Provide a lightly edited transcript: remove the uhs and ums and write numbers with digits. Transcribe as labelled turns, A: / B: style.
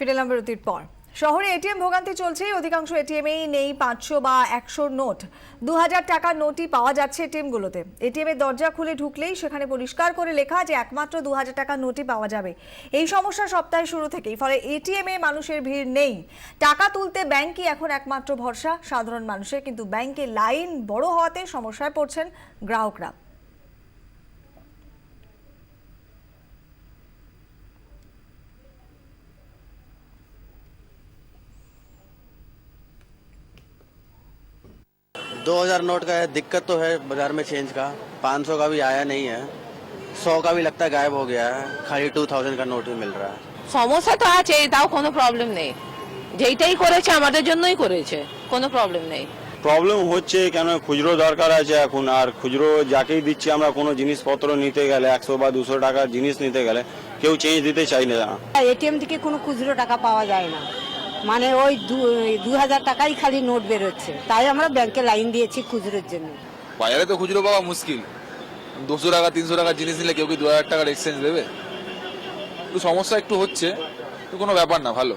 A: ফিরে এলাম বিরতির পর। শহরে এটিএম ভোগান্তি চলছেই, অধিকাংশ এটিএমেই নেই 500 বা 100 নোট। 2000 টাকার নোটই পাওয়া যাচ্ছে এটিএমগুলোতে। এটিএমের দরজা খুলে ঢুকলেই সেখানে পরিষ্কার করে লেখা যে একমাত্র 2000 টাকার নোটই পাওয়া যাবে। এই সমস্যা সপ্তাহের শুরু থেকেই, ফলে এটিএমে মানুষের ভিড় নেই। টাকা তুলতে ব্যাংকই এখন একমাত্র ভরসা সাধারণ মানুষের, কিন্তু ব্যাংকে লাইন বড় হওয়াতে সমস্যায় পড়ছেন গ্রাহকরা।
B: दो 2000 नोट का है, दिक्कत तो है बाजार में चेंज का। 500 का भी आया नहीं है, 100 का भी लगता है गायब हो गया है, खाली 2000 का नोट ही मिल रहा है।
C: সমস্যা তো আছে, তাও কোনো প্রবলেম নেই। যেইটাই করেছে আমাদের জন্যই করেছে, কোনো প্রবলেম নেই।
D: প্রবলেম হচ্ছে কেন, খুচরো দরকার আছে এখন, আর খুচরো যাকেই দিচ্ছি আমরা কোনো জিনিসপত্র নিতে গেলে 100 বা 200 টাকার জিনিস নিতে গেলে কেউ চেঞ্জ দিতে চাই না।
E: এটিএম থেকে কোনো খুচরো টাকা পাওয়া যায় না, মানে ওই 2000 টাকাই খালি নোট বেরোচ্ছে, তাই আমরা ব্যাংকে লাইন দিয়েছি খুচরোর জন্য।
F: বাজারে তো খুচরো পাওয়া মুশকিল। 200 টাকা 300 টাকার জিনিস নিলে কেউ কি 2000 টাকার এক্সচেঞ্জ দেবে? একটু সমস্যা একটু হচ্ছে, তো কোনো ব্যাপার না, ভালো।